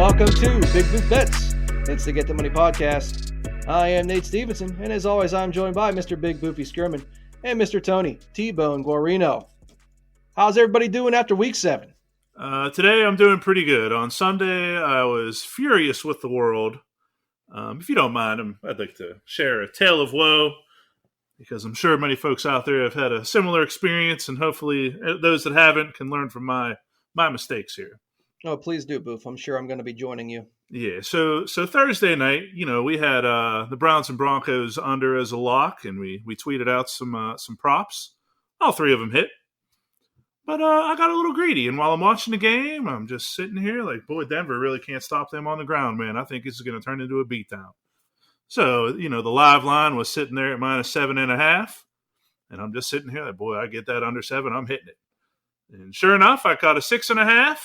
welcome to Big Boot Bets. It's the Get the Money podcast. I am Nate Stevenson, and as always, I'm joined by Mr. Big Boofy Skirman and Mr. Tony T-Bone Guarino. How's everybody doing after week 7? Today I'm doing pretty good. On Sunday, I was furious with the world. If you don't mind, I'd like to share a tale of woe, because I'm sure many folks out there have had a similar experience, and hopefully those that haven't can learn from my mistakes here. Oh, please do, Boof. I'm sure I'm going to be joining you. Yeah, so Thursday night, we had the Browns and Broncos under as a lock, and we tweeted out some props. All three of them hit. But I got a little greedy, and while I'm watching the game, I'm just sitting here like, boy, Denver really can't stop them on the ground, man. I think this is going to turn into a beatdown. So, the live line was sitting there at -7.5, and I'm just sitting here like, boy, I get that under 7, I'm hitting it. And sure enough, I caught a 6.5,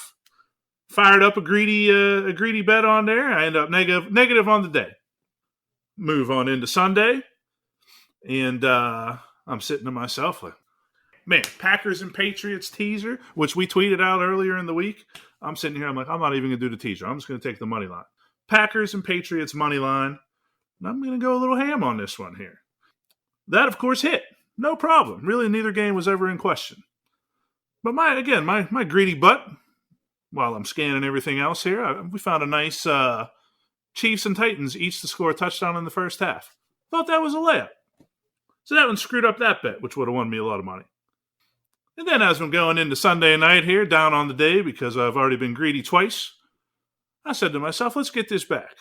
fired up a greedy bet on there. I end up negative on the day. Move on into Sunday, and I'm sitting to myself like, man, Packers and Patriots teaser, which we tweeted out earlier in the week. I'm sitting here, I'm like, I'm not even going to do the teaser. I'm just going to take the money line. Packers and Patriots money line. And I'm going to go a little ham on this one here. That, of course, hit. No problem. Really, neither game was ever in question. But my greedy butt, while I'm scanning everything else here, we found a nice Chiefs and Titans each to score a touchdown in the first half. Thought that was a layup. So that one screwed up that bet, which would have won me a lot of money. And then as I'm going into Sunday night here, down on the day, because I've already been greedy twice, I said to myself, let's get this back.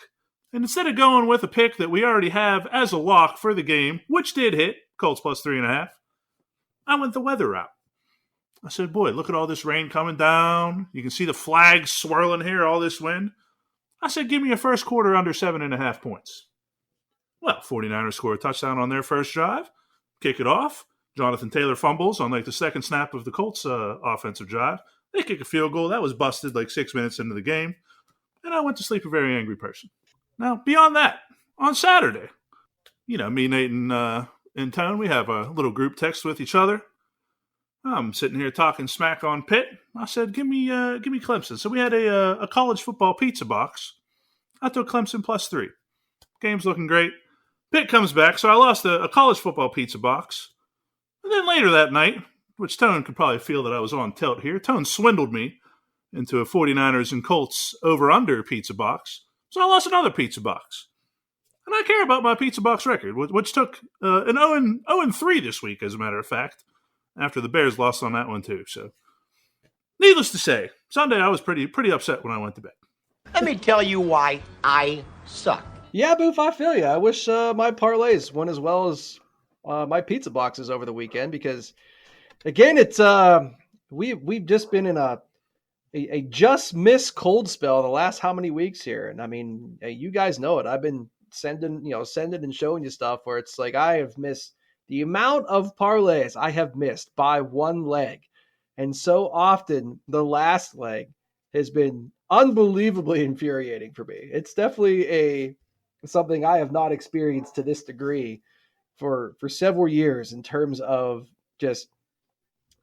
And instead of going with a pick that we already have as a lock for the game, which did hit, Colts plus 3.5, I went the weather route. I said, boy, look at all this rain coming down. You can see the flags swirling here, all this wind. I said, give me a first quarter under 7.5 points. Well, 49ers score a touchdown on their first drive, kick it off. Jonathan Taylor fumbles on the second snap of the Colts offensive drive. They kick a field goal. That was busted 6 minutes into the game. And I went to sleep a very angry person. Now, beyond that, on Saturday, me, Nate, and Tone, we have a little group text with each other. I'm sitting here talking smack on Pitt. I said, give me Clemson. So we had a college football pizza box. I took Clemson plus 3. Game's looking great. Pitt comes back, so I lost a college football pizza box. And then later that night, which Tone could probably feel that I was on tilt here, Tone swindled me into a 49ers and Colts over-under pizza box. So I lost another pizza box. And I care about my pizza box record, which took an 0-3 this week, as a matter of fact, after the Bears lost on that one too. So, needless to say, Sunday I was pretty upset when I went to bed. Let me tell you why I suck. Yeah, Boof, I feel you. I wish my parlays went as well as my pizza boxes over the weekend, because, again, it's we've just been in a just miss cold spell the last how many weeks here. And I mean, you guys know it. I've been sending and showing you stuff where it's like I have missed the amount of parlays I have missed by one leg. And so often the last leg has been unbelievably infuriating for me. It's definitely something I have not experienced to this degree for several years, in terms of just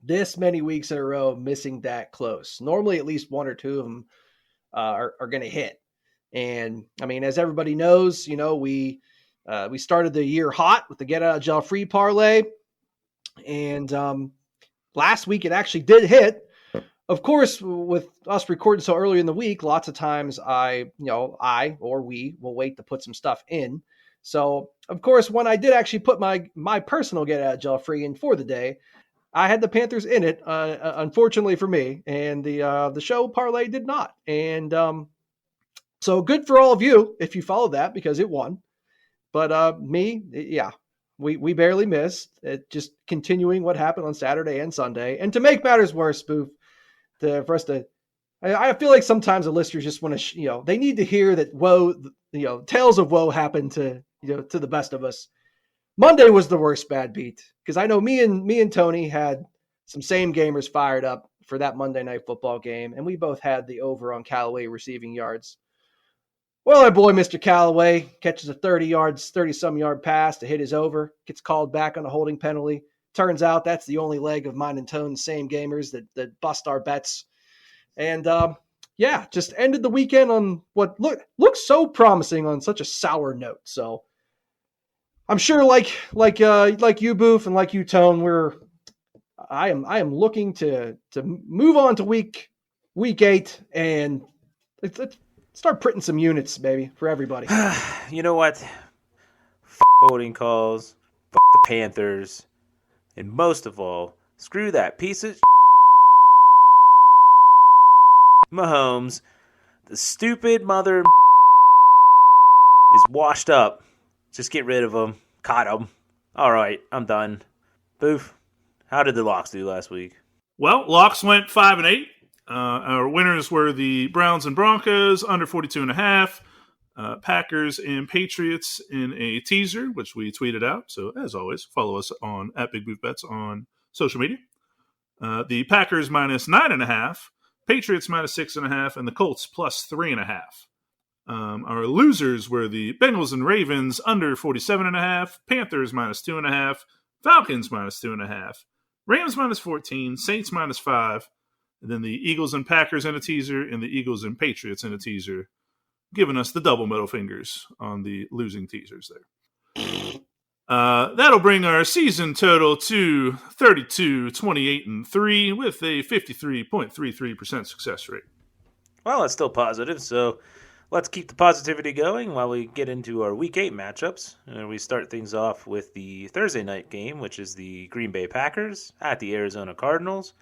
this many weeks in a row missing that close. Normally at least one or two of them are going to hit. And I mean, as everybody knows, we started the year hot with the get out of jail free parlay. And last week it actually did hit. Of course, with us recording so early in the week, lots of times I or we will wait to put some stuff in. So, of course, when I did actually put my personal get out of jail free in for the day, I had the Panthers in it, unfortunately for me, and the show parlay did not. And so good for all of you if you followed that, because it won. But we barely missed. It just continuing what happened on Saturday and Sunday. And to make matters worse, Spoof, I feel like sometimes the listeners just want to, they need to hear that tales of woe happen to the best of us. Monday was the worst bad beat, because I know me and Tony had some same gamers fired up for that Monday Night Football game, and we both had the over on Callaway receiving yards. Well, our boy Mr. Callaway catches a 30-some yard pass to hit his over, gets called back on a holding penalty. Turns out that's the only leg of mine and Tone's same gamers that bust our bets. And yeah, just ended the weekend on what looks so promising on such a sour note. So I'm sure, like you, Boof, and like you, Tone, I am looking to move on to week 8 and let's start printing some units, baby, for everybody. You know what? Holding calls, the Panthers, and most of all, screw that piece of Mahomes. The stupid mother is washed up. Just get rid of him. Caught him. All right, I'm done. Boof, how did the Locks do last week? Well, Locks went 5-8. Our winners were the Browns and Broncos under 42.5. Packers and Patriots in a teaser, which we tweeted out. So, as always, follow us on @BigBoofBets on social media. The Packers minus 9.5, Patriots minus 6.5, and the Colts plus 3.5. Our losers were the Bengals and Ravens under 47.5, Panthers minus 2.5, Falcons minus 2.5, Rams minus 14, Saints minus 5, and then the Eagles and Packers in a teaser, and the Eagles and Patriots in a teaser, giving us the double middle fingers on the losing teasers there. That'll bring our season total to 32, 28, and 3 with a 53.33% success rate. Well, it's still positive, so let's keep the positivity going while we get into our Week 8 matchups. We start things off with the Thursday night game, which is the Green Bay Packers at the Arizona Cardinals.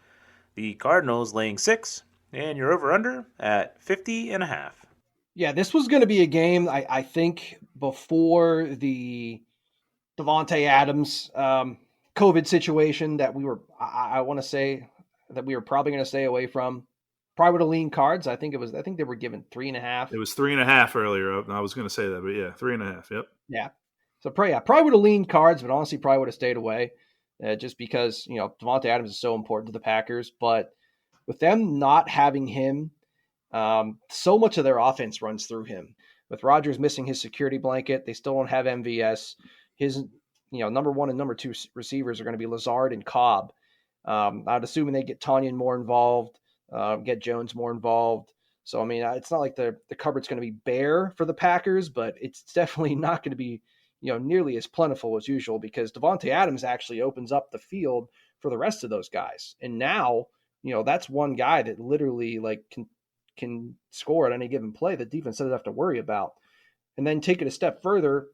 The Cardinals laying 6, and you're over-under at 50.5. Yeah, this was going to be a game, I think, before the Davante Adams COVID situation that I want to say that we were probably going to stay away from. Probably would have leaned cards. I think they were given 3.5. It was 3.5 earlier. I was going to say that, but yeah, 3.5. Yep. Yeah. So probably would have leaned cards, but honestly, probably would have stayed away, just because Davante Adams is so important to the Packers. But with them not having him, so much of their offense runs through him. With Rodgers missing his security blanket, they still don't have MVS. His number 1 and number 2 receivers are going to be Lazard and Cobb. I'd assume they get Tonyan more involved. Get Jones more involved. So, I mean, it's not like the cupboard's going to be bare for the Packers, but it's definitely not going to be, nearly as plentiful as usual because Davante Adams actually opens up the field for the rest of those guys. And now, that's one guy that literally can score at any given play that defense doesn't have to worry about. And then take it a step further,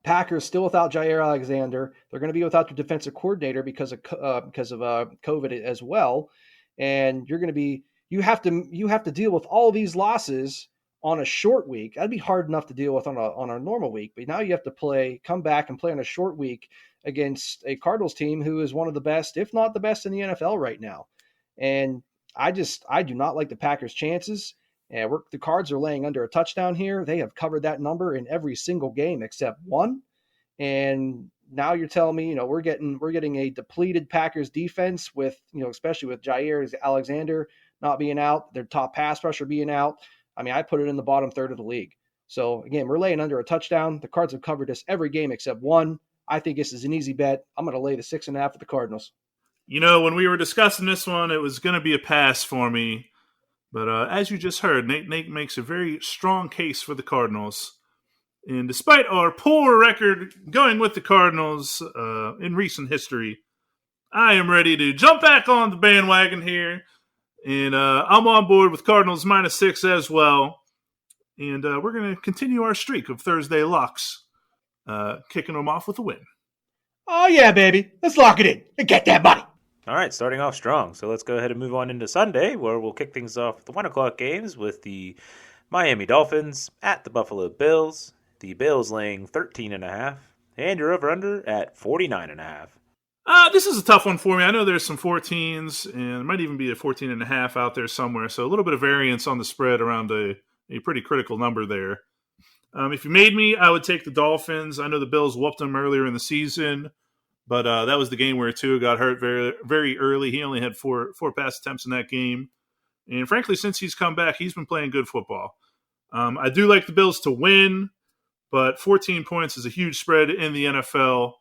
Packers still without Jair Alexander. They're going to be without their defensive coordinator because of COVID as well. And you have to deal with all these losses on a short week. That'd be hard enough to deal with on a normal week, but now you have to come back and play on a short week against a Cardinals team who is one of the best, if not the best in the NFL right now. And I do not like the Packers' chances. And the Cards are laying under a touchdown here. They have covered that number in every single game except one. And now you're telling me, we're getting a depleted Packers defense with, especially with Jair Alexander not being out, their top pass rusher being out. I mean, I put it in the bottom third of the league. So again, we're laying under a touchdown. The Cards have covered us every game except one. I think this is an easy bet. I'm going to lay the 6.5 with the Cardinals. When we were discussing this one, it was going to be a pass for me. But as you just heard, Nate makes a very strong case for the Cardinals. And despite our poor record going with the Cardinals in recent history, I am ready to jump back on the bandwagon here. And I'm on board with Cardinals minus 6 as well. And we're going to continue our streak of Thursday locks, kicking them off with a win. Oh, yeah, baby. Let's lock it in and get that money. All right, starting off strong. So let's go ahead and move on into Sunday, where we'll kick things off with the 1 o'clock games with the Miami Dolphins at the Buffalo Bills. The Bills laying 13.5, and you're over-under at 49.5. This is a tough one for me. I know there's some 14s, and there might even be a 14.5 out there somewhere. So a little bit of variance on the spread around a pretty critical number there. If you made me, I would take the Dolphins. I know the Bills whooped them earlier in the season, but that was the game where Tua got hurt very, very early. He only had four pass attempts in that game. And frankly, since he's come back, he's been playing good football. I do like the Bills to win, but 14 points is a huge spread in the NFL.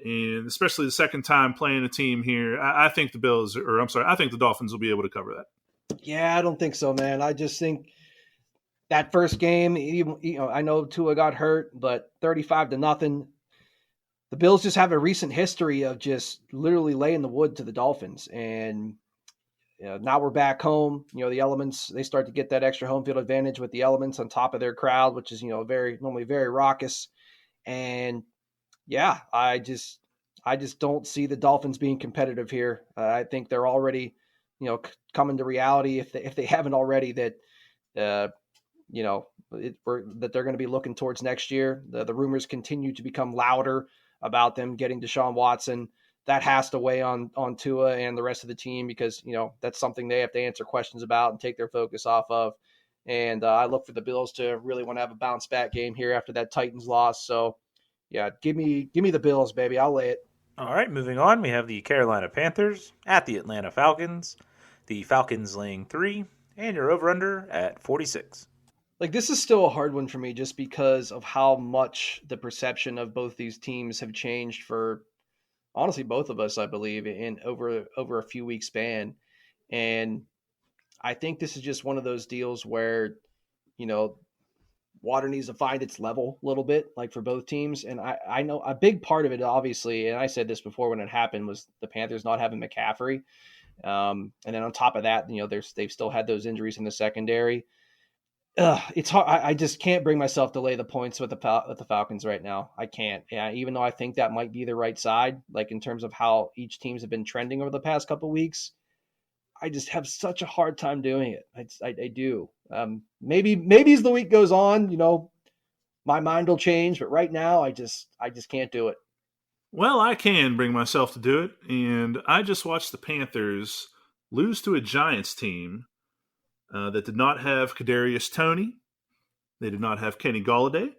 And especially the second time playing a team here, I think the Dolphins will be able to cover that. Yeah, I don't think so, man. I just think that first game, even I know Tua got hurt, but 35-0. The Bills just have a recent history of just literally laying the wood to the Dolphins, and now we're back home. The elements, they start to get that extra home field advantage with the elements on top of their crowd, which is very normally very raucous. And yeah, I just don't see the Dolphins being competitive here. I think they're already coming to reality if they haven't already that uh, that they're going to be looking towards next year. The rumors continue to become louder about them getting Deshaun Watson. That has to weigh on Tua and the rest of the team because that's something they have to answer questions about and take their focus off of. And I look for the Bills to really want to have a bounce back game here after that Titans loss. So yeah, give me the Bills, baby. I'll lay it. All right, moving on, we have the Carolina Panthers at the Atlanta Falcons. The Falcons laying 3, and your over-under at 46. Like, this is still a hard one for me just because of how much the perception of both these teams have changed for honestly both of us, I believe, in over a few week span. And I think this is just one of those deals where, you know, water needs to find its level a little bit, like for both teams. And I know a big part of it, obviously, and I said this before when it happened, was the Panthers not having McCaffrey. And then on top of that, they've still had those injuries in the secondary. It's hard. I just can't bring myself to lay the points with the Falcons right now. I can't. Yeah, even though I think that might be the right side, like in terms of how each teams have been trending over the past couple of weeks. I just have such a hard time doing it. I do. Maybe as the week goes on, my mind will change. But right now, I just can't do it. Well, I can bring myself to do it, and I just watched the Panthers lose to a Giants team that did not have Kadarius Toney. They did not have Kenny Golladay.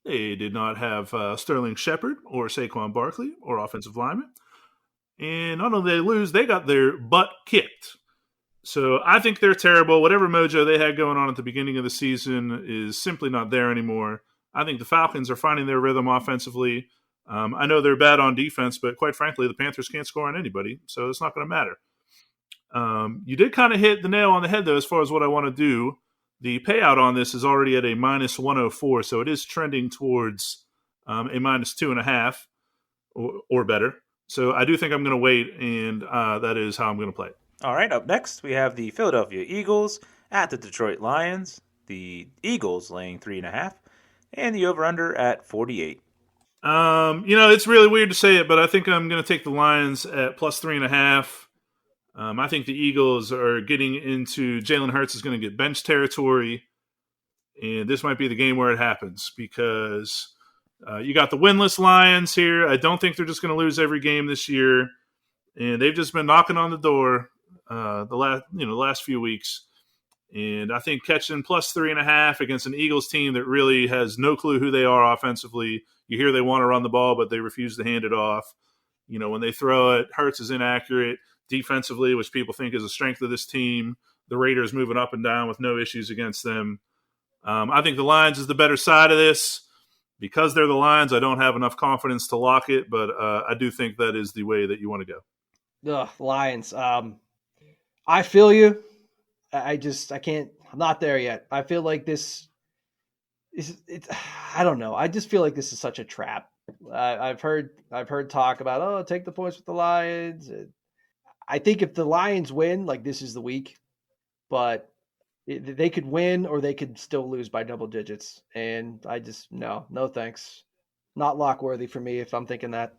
They did not have Sterling Shepard or Saquon Barkley or offensive linemen. And not only did they lose, they got their butt kicked. So I think they're terrible. Whatever mojo they had going on at the beginning of the season is simply not there anymore. I think the Falcons are finding their rhythm offensively. I know they're bad on defense, but quite frankly, the Panthers can't score on anybody, so it's not going to matter. You did kind of hit the nail on the head, though, as far as what I want to do. The payout on this is already at a minus 104, so it is trending towards a minus 2.5 or better. So I do think I'm going to wait, and that is how I'm going to play it. All right, up next, we have the Philadelphia Eagles at the Detroit Lions. The Eagles laying 3.5, and the over-under at 48. It's really weird to say it, but I think I'm going to take the Lions at plus 3.5. I think the Eagles are getting into Jalen Hurts is going to get bench territory, and this might be the game where it happens because you got the winless Lions here. I don't think they're just going to lose every game this year, and they've just been knocking on the door the last few weeks. And I think catching plus 3.5 against an Eagles team that really has no clue who they are offensively. You hear they want to run the ball, but they refuse to hand it off. When they throw it, Hurts is inaccurate. Defensively, which people think is a strength of this team, the Raiders moving up and down with no issues against them. I think the Lions is the better side of this. Because they're the Lions, I don't have enough confidence to lock it, but I do think that is the way that you want to go. Ugh, Lions. I feel you. I can't. I'm not there yet. I feel like this is. I don't know. I just feel like this is such a trap. I've heard talk about take the points with the Lions. I think if the Lions win, like this is the week, but they could win or they could still lose by double digits. And I just no thanks. Not lock worthy for me if I'm thinking that.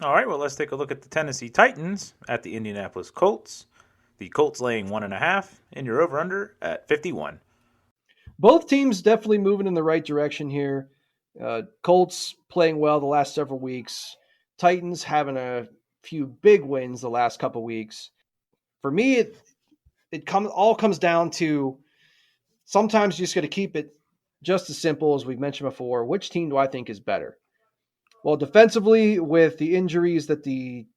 All right, well, let's take a look at the Tennessee Titans at the Indianapolis Colts. The Colts laying 1.5, and your over-under at 51. Both teams definitely moving in the right direction here. Colts playing well the last several weeks. Titans having a few big wins the last couple weeks. For me, it all comes down to sometimes you just got to keep it just as simple as we've mentioned before. Which team do I think is better? Well, defensively, with the injuries that the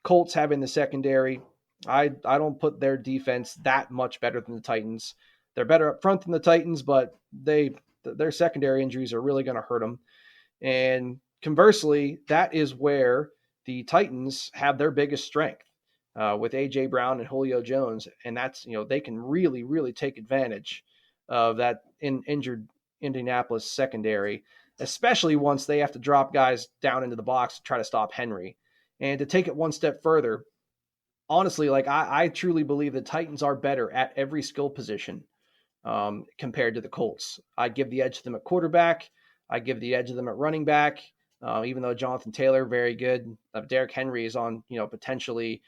Colts have in the secondary, I don't put their defense that much better than the Titans. They're better up front than the Titans, but their secondary injuries are really going to hurt them. And conversely, that is where the Titans have their biggest strength. with A.J. Brown and Julio Jones. And that's, they can really, really take advantage of that injured Indianapolis secondary, especially once they have to drop guys down into the box to try to stop Henry. And to take it one step further, honestly, like I truly believe the Titans are better at every skill position compared to the Colts. I give the edge to them at quarterback. I give the edge to them at running back. Even though Jonathan Taylor, very good. Derrick Henry is on, potentially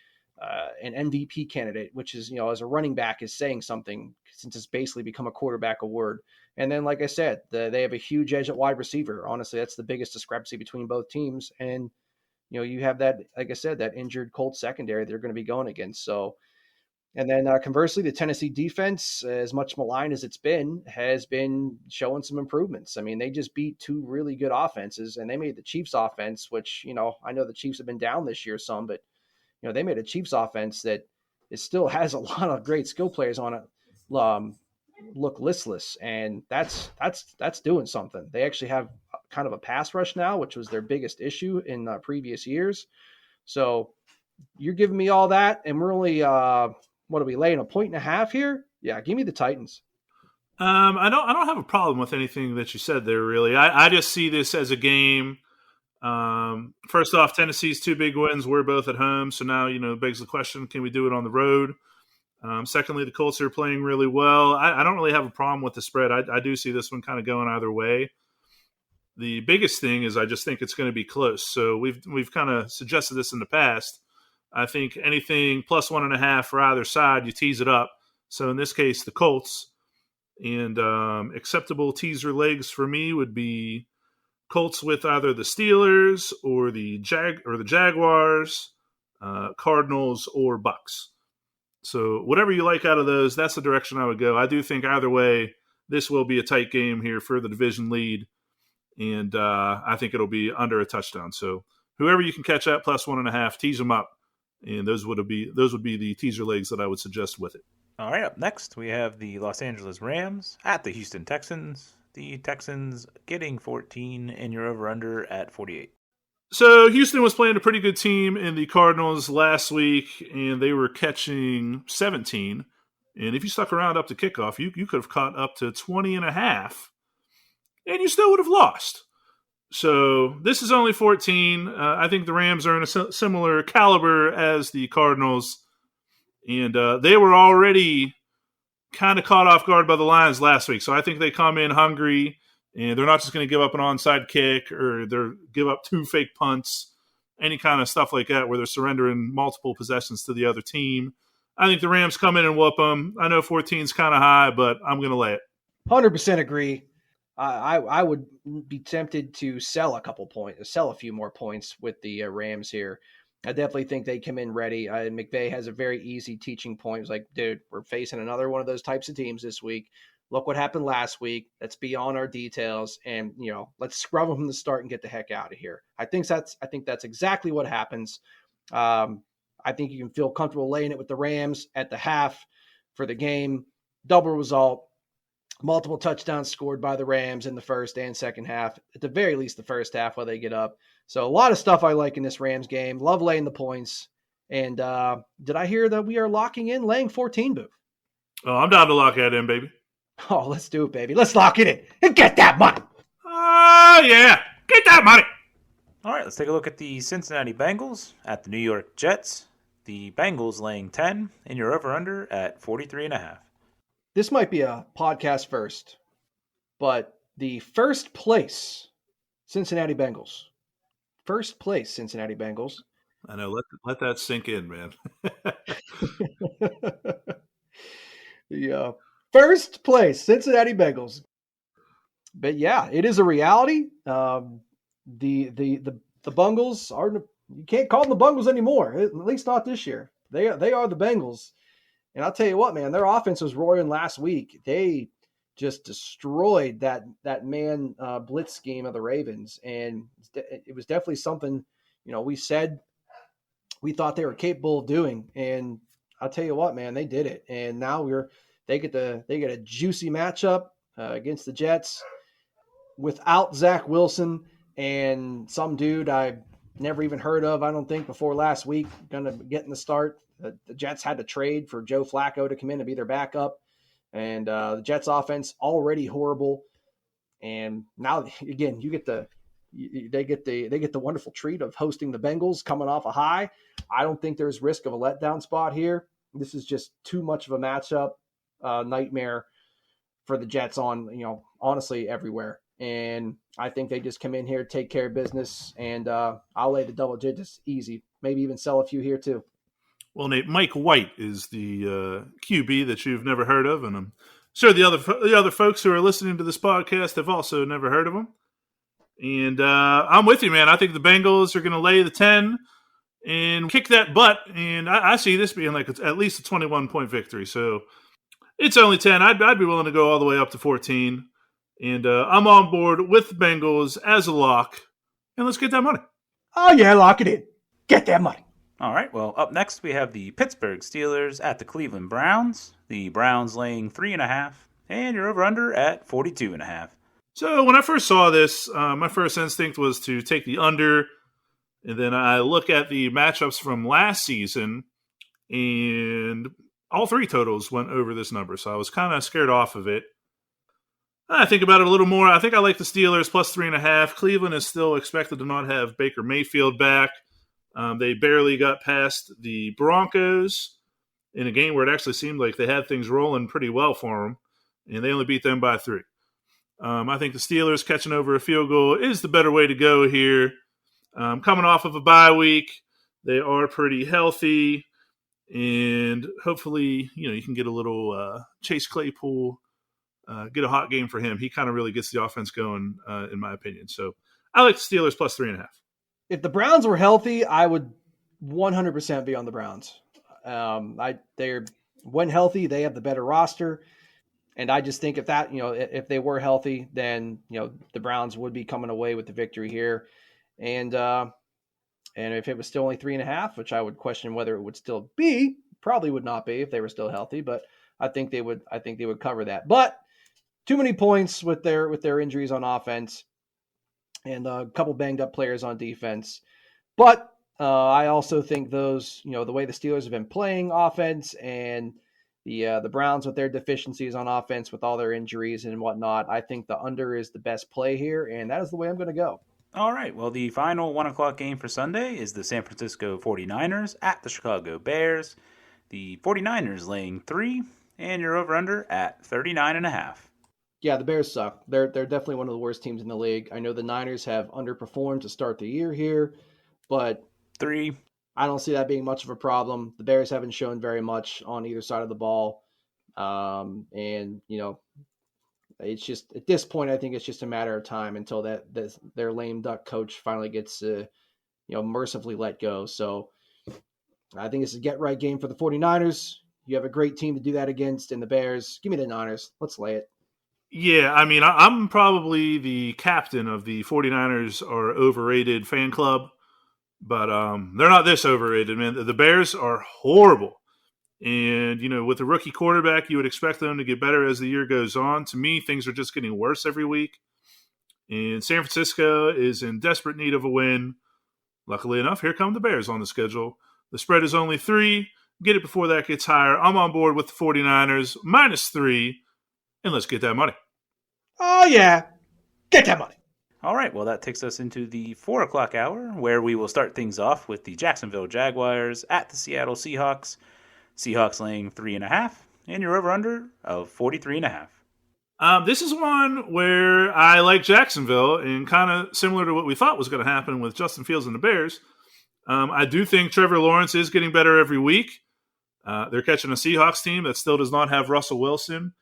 an MVP candidate, which is, as a running back is saying something since it's basically become a quarterback award. And then, like I said, they have a huge edge at wide receiver. Honestly, that's the biggest discrepancy between both teams. And, you have that, like I said, that injured Colts secondary they're going to be going against. So, and then conversely, the Tennessee defense, as much maligned as it's been, has been showing some improvements. I mean, they just beat two really good offenses, and they made the Chiefs offense, which, I know the Chiefs have been down this year some, but, they made a Chiefs offense that it still has a lot of great skill players on it, look listless. And that's doing something. They actually have kind of a pass rush now, which was their biggest issue in previous years. So you're giving me all that, and we're only, what are we laying 1.5 here? Yeah, give me the Titans. I don't have a problem with anything that you said there. Really, I just see this as a game. First off, Tennessee's 2 big wins were both at home, so now begs the question: can we do it on the road? Secondly, the Colts are playing really well. I don't really have a problem with the spread. I do see this one kind of going either way. The biggest thing is I just think it's going to be close. So we've kind of suggested this in the past. I think anything plus 1.5 for either side, you tease it up. So in this case, the Colts. And acceptable teaser legs for me would be Colts with either the Steelers or the Jaguars, Cardinals or Bucks. So whatever you like out of those, that's the direction I would go. I do think either way, this will be a tight game here for the division lead, and I think it'll be under a touchdown. So whoever you can catch at plus 1.5, tease them up, and those would be the teaser legs that I would suggest with it. All right, up next we have the Los Angeles Rams at the Houston Texans. The Texans getting 14 and your over-under at 48. So Houston was playing a pretty good team in the Cardinals last week, and they were catching 17. And if you stuck around up to kickoff, you could have caught up to 20.5, and you still would have lost. So this is only 14. I think the Rams are in a similar caliber as the Cardinals, and they were already kind of caught off guard by the Lions last week. So I think they come in hungry, and they're not just going to give up an onside kick or they're give up 2 fake punts, any kind of stuff like that where they're surrendering multiple possessions to the other team. I think the Rams come in and whoop them. I know 14 is kind of high, but I'm going to lay it. 100% agree. I would be tempted to sell a few more points with the Rams here. I definitely think they come in ready. McVay has a very easy teaching point. It's like, dude, we're facing another one of those types of teams this week. Look what happened last week. Let's be on our details and, let's scrub them from the start and get the heck out of here. I think that's exactly what happens. I think you can feel comfortable laying it with the Rams at the half for the game. Double result, multiple touchdowns scored by the Rams in the first and second half, at the very least the first half while they get up. So a lot of stuff I like in this Rams game. Love laying the points. And did I hear that we are locking in laying 14, Boo? Oh, I'm down to lock that in, baby. Oh, let's do it, baby. Let's lock it in and get that money. Yeah. Get that money. All right, let's take a look at the Cincinnati Bengals at the New York Jets. The Bengals laying 10 and your over-under at 43.5. This might be a podcast first, but the first place Cincinnati Bengals. I know. Let that sink in, man. The first place Cincinnati Bengals. But yeah, it is a reality. The Bungles are, you can't call them the Bungles anymore. At least not this year. They are the Bengals. And I'll tell you what, man, their offense was roaring last week. They just destroyed that man blitz scheme of the Ravens. And it was definitely something, we said we thought they were capable of doing. And I'll tell you what, man, they did it. And now they get a juicy matchup against the Jets without Zach Wilson and some dude I never even heard of, I don't think, before last week, going to get in the start The Jets had to trade for Joe Flacco to come in and be their backup. And the Jets offense already horrible. And now again, they get the wonderful treat of hosting the Bengals coming off a high. I don't think there's risk of a letdown spot here. This is just too much of a matchup nightmare for the Jets on, honestly, everywhere. And I think they just come in here, take care of business, and I'll lay the double digits easy. Maybe even sell a few here too. Well, Nate, Mike White is the QB that you've never heard of, and I'm sure the other folks who are listening to this podcast have also never heard of him. And I'm with you, man. I think the Bengals are going to lay the 10 and kick that butt, and I see this being like at least a 21-point victory. So it's only 10. I'd be willing to go all the way up to 14. And I'm on board with the Bengals as a lock. And let's get that money. Oh, yeah, lock it in. Get that money. All right, well, up next we have the Pittsburgh Steelers at the Cleveland Browns. The Browns laying 3.5, and you're over-under at 42.5. So when I first saw this, my first instinct was to take the under. And then I look at the matchups from last season, and all three totals went over this number. So I was kind of scared off of it. I think about it a little more. I think I like the Steelers plus 3.5. Cleveland is still expected to not have Baker Mayfield back. They barely got past the Broncos in a game where it actually seemed like they had things rolling pretty well for them, and they only beat them by 3. I think the Steelers catching over a field goal is the better way to go here. Coming off of a bye week, they are pretty healthy, and hopefully, you can get a little Chase Claypool, get a hot game for him. He kind of really gets the offense going, in my opinion. So I like the Steelers plus 3.5. If the Browns were healthy, I would 100% be on the Browns. They're when healthy, they have the better roster. And I just think if they were healthy, then, the Browns would be coming away with the victory here. And if it was still only 3.5, which I would question whether it would still be, probably would not be if they were still healthy, but I think they would cover that. But too many points with their injuries on offense and a couple banged up players on defense. But I also think those, the way the Steelers have been playing offense and the Browns with their deficiencies on offense with all their injuries and whatnot, I think the under is the best play here, and that is the way I'm going to go. All right, well, the final 1 o'clock game for Sunday is the San Francisco 49ers at the Chicago Bears. The 49ers laying 3, and you're over-under at 39.5. Yeah, the Bears suck. They're definitely one of the worst teams in the league. I know the Niners have underperformed to start the year here, but 3. I don't see that being much of a problem. The Bears haven't shown very much on either side of the ball. And, it's just at this point, I think it's just a matter of time until their lame duck coach finally gets, mercifully let go. So I think it's a get right game for the 49ers. You have a great team to do that against in the Bears. Give me the Niners. Let's lay it. Yeah, I mean, I'm probably the captain of the 49ers are overrated fan club, but they're not this overrated, man. The Bears are horrible. And, with a rookie quarterback, you would expect them to get better as the year goes on. To me, things are just getting worse every week. And San Francisco is in desperate need of a win. Luckily enough, here come the Bears on the schedule. The spread is only 3. Get it before that gets higher. I'm on board with the 49ers, -3. And let's get that money. Oh, yeah. Get that money. All right, well, that takes us into the 4 o'clock hour, where we will start things off with the Jacksonville Jaguars at the Seattle Seahawks. Seahawks laying 3.5, and you're over-under of 43.5. This is one where I like Jacksonville, and kind of similar to what we thought was going to happen with Justin Fields and the Bears. I do think Trevor Lawrence is getting better every week. They're catching a Seahawks team that still does not have Russell Wilson,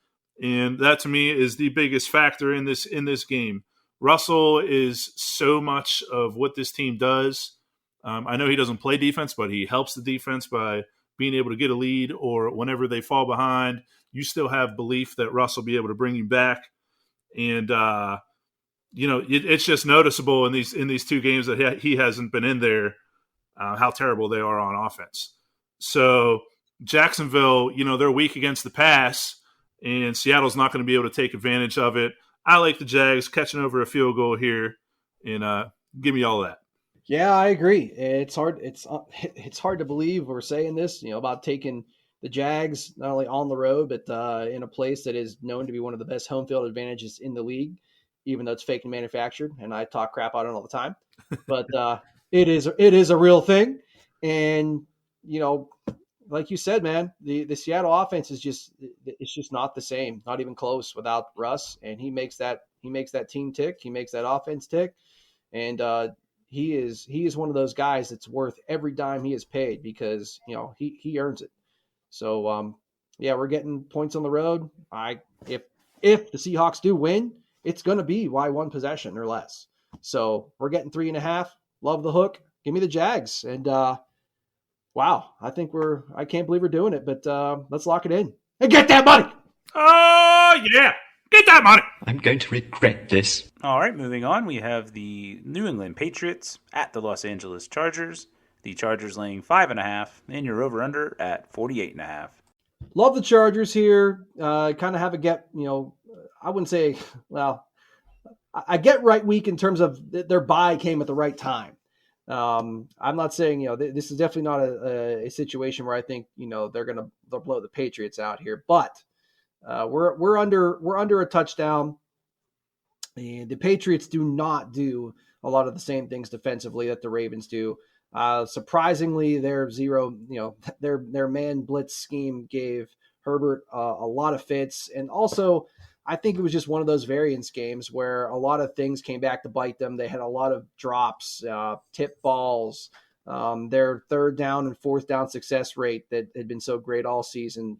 and that to me is the biggest factor in this game. Russell is so much of what this team does. I know he doesn't play defense, but he helps the defense by being able to get a lead, or whenever they fall behind, you still have belief that Russ will be able to bring you back. And, it's just noticeable in these 2 games that he hasn't been in there, how terrible they are on offense. So Jacksonville, they're weak against the pass, and Seattle's not going to be able to take advantage of it. I like the Jags catching over a field goal here, and give me all of that. Yeah, I agree. It's hard to believe we're saying this, about taking the Jags not only on the road but in a place that is known to be one of the best home field advantages in the league, even though it's fake and manufactured. And I talk crap on it all the time, but it is a real thing. And you know, like you said, man, the Seattle offense is just not the same, not even close without Russ. And he makes that team tick. He makes that offense tick. And he is one of those guys that's worth every dime he is paid because he earns it. So yeah, we're getting points on the road. If the Seahawks do win, it's going to be by one possession or less. So we're getting 3.5. Love the hook. Give me the Jags. And wow, I can't believe we're doing it, but let's lock it in and get that money. Oh, yeah. Get that money. I'm going to regret this. All right, moving on. We have the New England Patriots at the Los Angeles Chargers. The Chargers laying 5.5, and your over/under at 48.5. Love the Chargers here. Kind of have a I wouldn't say, well, I get right week in terms of their bye came at the right time. I'm not saying, this is definitely not a situation where I think, they'll blow the Patriots out here, but we're under a touchdown. And the Patriots do not do a lot of the same things defensively that the Ravens do. Surprisingly, their their man blitz scheme gave Herbert a lot of fits. And also, I think it was just one of those variance games where a lot of things came back to bite them. They had a lot of drops, tip balls, their third down and fourth down success rate that had been so great all season,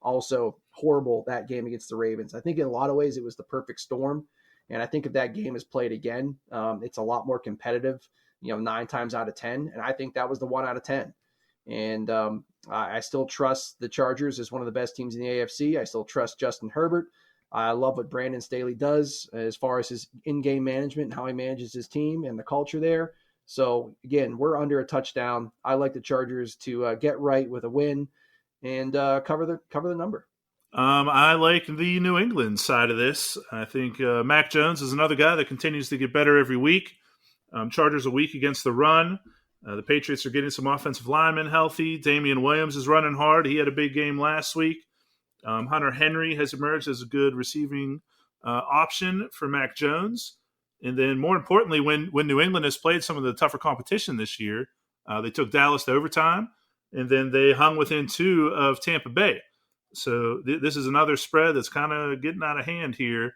also horrible that game against the Ravens. I think in a lot of ways it was the perfect storm. And I think if that game is played again, it's a lot more competitive, 9 times out of 10. And I think that was the 1 out of 10. And I still trust the Chargers as one of the best teams in the AFC. I still trust Justin Herbert. I love what Brandon Staley does as far as his in-game management and how he manages his team and the culture there. So again, we're under a touchdown. I like the Chargers to get right with a win and cover the number. I like the New England side of this. I think Mac Jones is another guy that continues to get better every week. Chargers are weak against the run. The Patriots are getting some offensive linemen healthy. Damian Williams is running hard. He had a big game last week. Hunter Henry has emerged as a good receiving option for Mac Jones. And then more importantly, when New England has played some of the tougher competition this year, they took Dallas to overtime, and then they hung within 2 of Tampa Bay. So this is another spread that's kind of getting out of hand here.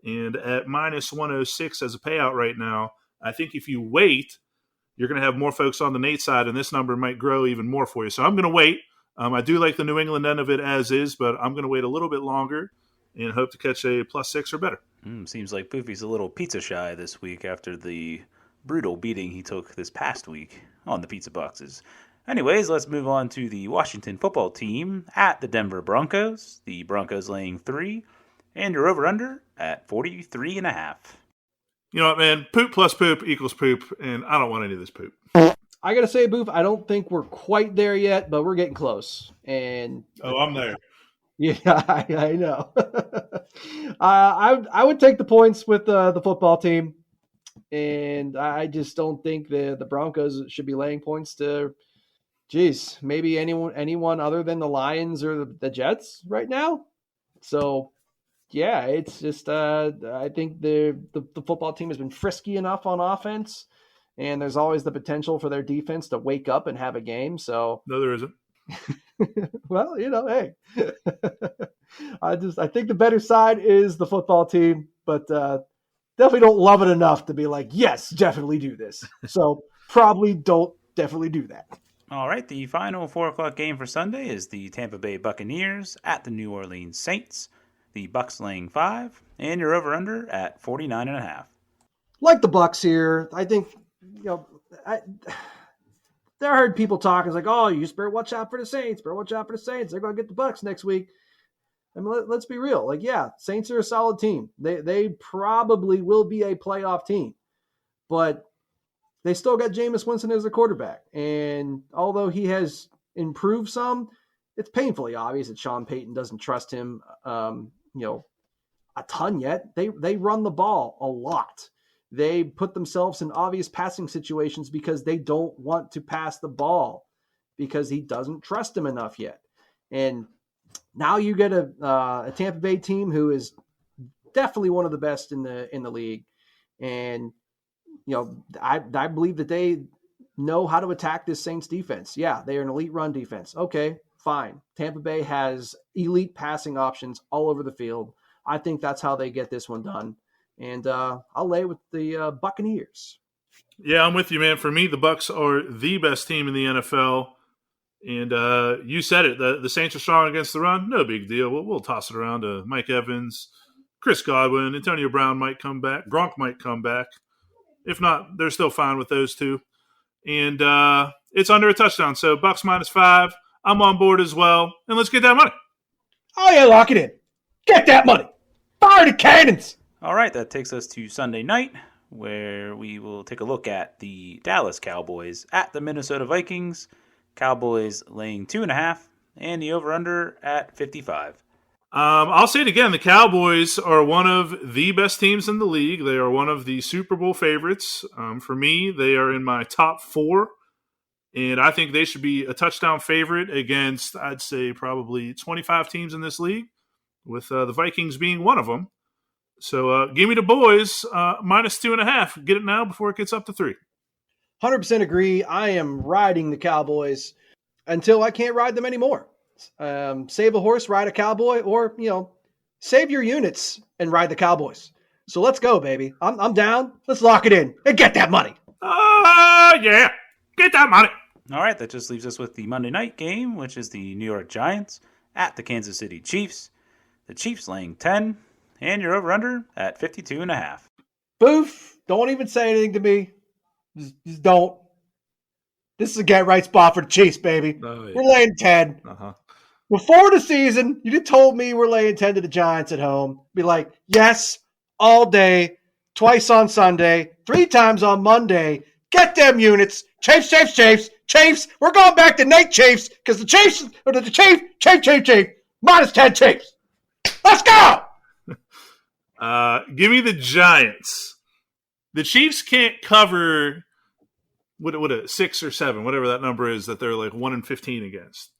And at minus 106 as a payout right now, I think if you wait, you're going to have more folks on the Nate side, and this number might grow even more for you. So I'm going to wait. I do like the New England end of it as is, but I'm going to wait a little bit longer and hope to catch a +6 or better. Seems like Poofy's a little pizza shy this week after the brutal beating he took this past week on the pizza boxes. Anyways, let's move on to the Washington football team at the Denver Broncos. The Broncos laying 3, and your over/under at 43.5. You know what, man? Poop plus poop equals poop, and I don't want any of this poop. I got to say, Boof, I don't think we're quite there yet, but we're getting close. And I'm there. Yeah, I know. I would take the points with the football team, and I just don't think the Broncos should be laying points to, maybe anyone other than the Lions or the Jets right now. So, yeah, it's just I think the football team has been frisky enough on offense, and there's always the potential for their defense to wake up and have a game. So No, there isn't. well, hey, I think the better side is the football team, but definitely don't love it enough to be like, yes, definitely do this. So probably don't definitely do that. All right, the final 4:00 game for Sunday is the Tampa Bay Buccaneers at the New Orleans Saints. The Bucs laying 5, and your over/under at 49.5. Like the Bucs here, I think I heard people talking. It's like, oh, you just better watch out for the Saints. They're going to get the Bucs next week. I mean, let's be real. Like, yeah, Saints are a solid team. They probably will be a playoff team, but they still got Jameis Winston as a quarterback. And although he has improved some, it's painfully obvious that Sean Payton doesn't trust him, a ton yet. They run the ball a lot. They put themselves in obvious passing situations because they don't want to pass the ball because he doesn't trust them enough yet. And now you get a Tampa Bay team who is definitely one of the best in the league. And, I believe that they know how to attack this Saints defense. Yeah, they are an elite run defense. Okay, fine. Tampa Bay has elite passing options all over the field. I think that's how they get this one done. And I'll lay with the Buccaneers. Yeah, I'm with you, man. For me, the Bucs are the best team in the NFL. And you said it. The Saints are strong against the run. No big deal. We'll toss it around to Mike Evans, Chris Godwin, Antonio Brown might come back. Gronk might come back. If not, they're still fine with those two. And it's under a touchdown. So Bucs -5. I'm on board as well. And let's get that money. Oh, yeah, lock it in. Get that money. Fire the cannons. All right, that takes us to Sunday night, where we will take a look at the Dallas Cowboys at the Minnesota Vikings. Cowboys laying 2.5, and the over-under at 55. I'll say it again. The Cowboys are one of the best teams in the league. They are one of the Super Bowl favorites. For me, they are in my top 4, and I think they should be a touchdown favorite against, I'd say, probably 25 teams in this league, with the Vikings being one of them. So give me the boys, -2.5. Get it now before it gets up to 3. 100% agree. I am riding the Cowboys until I can't ride them anymore. Save a horse, ride a cowboy, or, save your units and ride the Cowboys. So let's go, baby. I'm down. Let's lock it in and get that money. Yeah. Get that money. All right, that just leaves us with the Monday night game, which is the New York Giants at the Kansas City Chiefs. The Chiefs laying 10, and your over-under at 52.5. Boof. Don't even say anything to me. Just don't. This is a get-right spot for the Chiefs, baby. Oh, yeah. We're laying 10. Uh-huh. Before the season, you told me we're laying 10 to the Giants at home. Be like, yes, all day, twice on Sunday, 3 times on Monday. Get them units. Chiefs. We're going back to night Chiefs because the Chiefs, Chief, -10 Chiefs. Let's go. Give me the Giants. The Chiefs can't cover what a 6 or 7, whatever that number is, that they're like 1-15 against.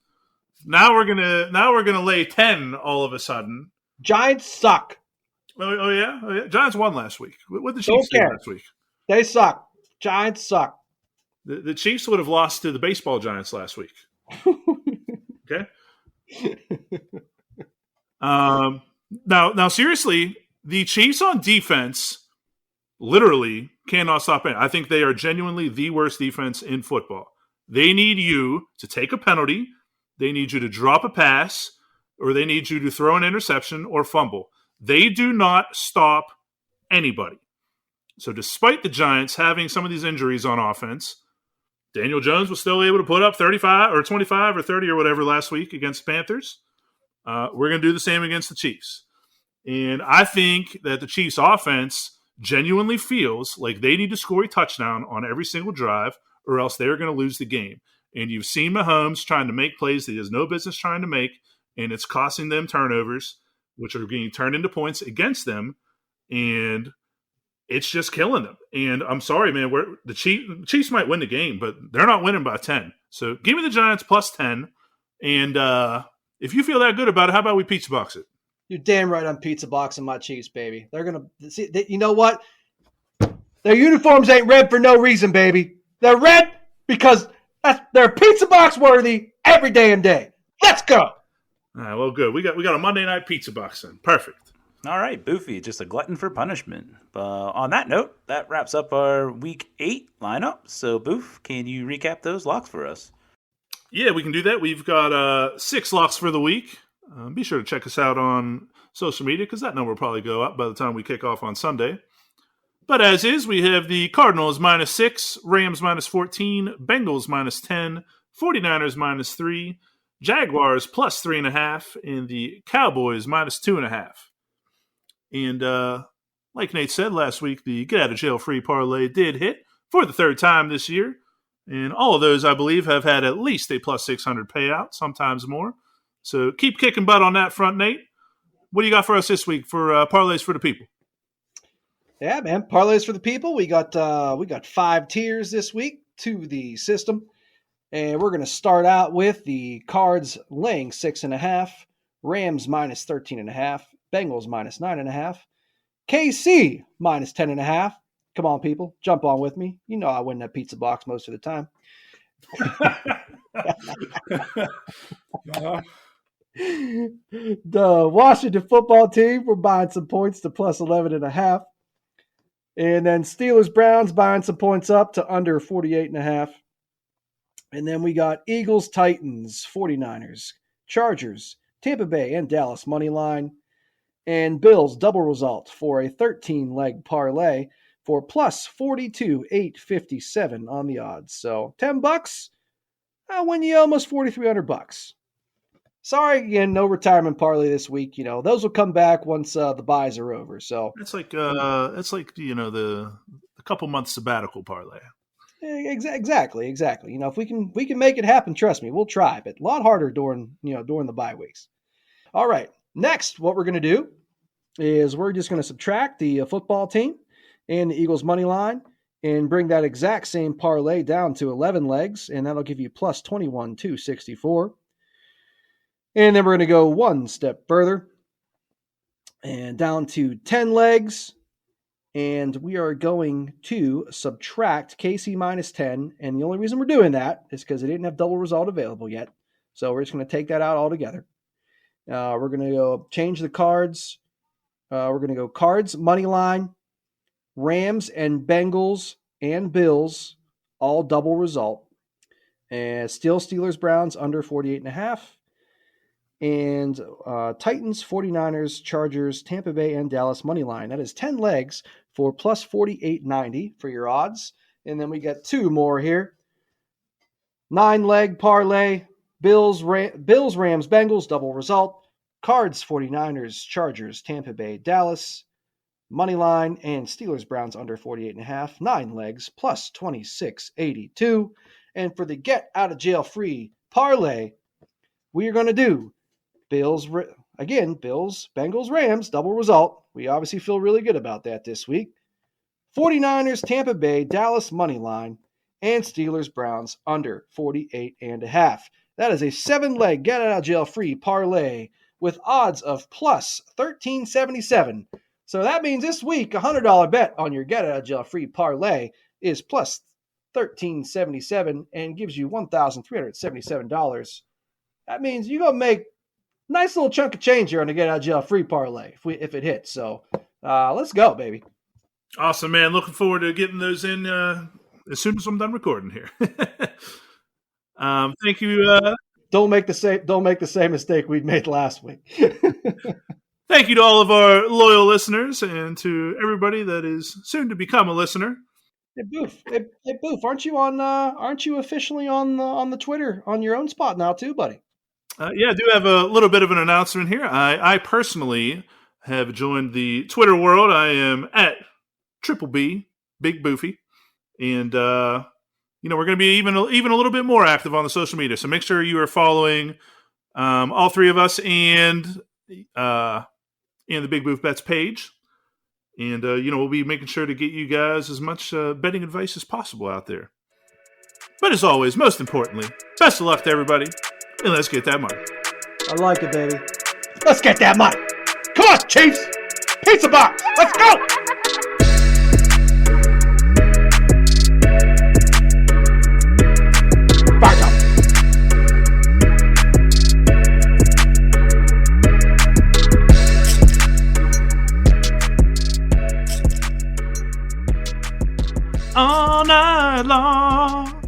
Now we're gonna lay 10 all of a sudden. Giants suck. Oh yeah. Giants won last week. What did the Chiefs do last week? They suck. Giants suck. The Chiefs would have lost to the baseball Giants last week. Okay. Now seriously, the Chiefs on defense literally cannot stop it. I think they are genuinely the worst defense in football. They need you to take a penalty, they need you to drop a pass, or they need you to throw an interception or fumble. They do not stop anybody. So despite the Giants having some of these injuries on offense, Daniel Jones was still able to put up 35 or 25 or 30 or whatever last week against the Panthers. We're going to do the same against the Chiefs. And I think that the Chiefs offense genuinely feels like they need to score a touchdown on every single drive or else they're going to lose the game. And you've seen Mahomes trying to make plays that he has no business trying to make, and it's costing them turnovers, which are being turned into points against them, and it's just killing them. And I'm sorry, man, the Chiefs might win the game, but they're not winning by 10. So give me the Giants +10, and if you feel that good about it, how about we pizza box it? You're damn right I'm pizza boxing my Chiefs, baby. They're going to see. You know what? Their uniforms ain't red for no reason, baby. They're red because they're pizza box worthy every damn day. Let's go. All right, well, good. We got a Monday night pizza box in. Perfect. All right, Boofy, just a glutton for punishment. On that note, that wraps up our Week 8 lineup. So, Boof, can you recap those locks for us? Yeah, we can do that. We've got 6 locks for the week. Be sure to check us out on social media because that number will probably go up by the time we kick off on Sunday. But as is, we have the Cardinals -6, Rams -14, Bengals -10, 49ers -3, Jaguars +3.5, and the Cowboys -2.5. And like Nate said last week, the get out of jail free parlay did hit for the 3rd time this year. And all of those, I believe, have had at least a +600 payout, sometimes more. So keep kicking butt on that front, Nate. What do you got for us this week for parlays for the people? Yeah, man. Parlays for the people. We got 5 tiers this week to the system. And we're going to start out with the Cards laying 6.5, Rams minus 13.5, Bengals minus 9.5, KC minus 10.5. Come on, people. Jump on with me. You know I win that pizza box most of the time. The Washington football team, we're buying some points to plus 11.5. And then Steelers Browns buying some points up to under 48.5. And then we got Eagles Titans, 49ers, Chargers, Tampa Bay, and Dallas money line. And Bills double result for a 13-leg parlay for plus 42,857 on the odds. So $10, I'll win you almost $4,300. Sorry again, no retirement parlay this week. You know, those will come back once the buys are over. So It's like the couple months sabbatical parlay. exactly. You know, if we can make it happen, trust me, we'll try. But a lot harder during the bye weeks. All right, next, what we're going to do is we're just going to subtract the football team and the Eagles money line and bring that exact same parlay down to 11 legs, and that'll give you plus 21,264. And then we're going to go one step further and down to 10 legs. And we are going to subtract KC minus 10. And the only reason we're doing that is because they didn't have double result available yet. So we're just going to take that out altogether. We're going to go change the cards. We're going to go Cards, money line, Rams and Bengals and Bills, all double result. And still Steelers, Browns under 48.5. And Titans, 49ers, Chargers, Tampa Bay, and Dallas money line. That is 10 legs for plus 48.90 for your odds. And then we got 2 more here. 9-leg parlay, Bills, Rams, Bengals, double result. Cards, 49ers, Chargers, Tampa Bay, Dallas money line, and Steelers, Browns under 48.5. 9 legs plus 26.82. And for the get out of jail free parlay, we are going to do Bills, Bengals, Rams, double result. We obviously feel really good about that this week. 49ers, Tampa Bay, Dallas money line, and Steelers, Browns under 48.5. That is a 7-leg get out of jail free parlay with odds of plus 1377. So that means this week, a $100 bet on your get out of jail free parlay is plus 1377 and gives you $1,377. That means you're going to make nice little chunk of change here on the get out of jail free parlay if it hits. So let's go, baby. Awesome, man. Looking forward to getting those in as soon as I'm done recording here. Thank you. Don't make the same mistake we made last week. Thank you to all of our loyal listeners and to everybody that is soon to become a listener. Hey Boof, aren't you officially on the Twitter on your own spot now too, buddy? Yeah, I do have a little bit of an announcement here. I personally have joined the Twitter world. I am at Triple B, Big Boofy, and we're going to be even a little bit more active on the social media. So make sure you are following all 3 of us and the Big Boof Bets page. And, we'll be making sure to get you guys as much betting advice as possible out there. But as always, most importantly, best of luck to everybody. And let's get that money. I like it, baby. Let's get that money. Come on, Chiefs. Pizza box. Let's go. Back up. All night long.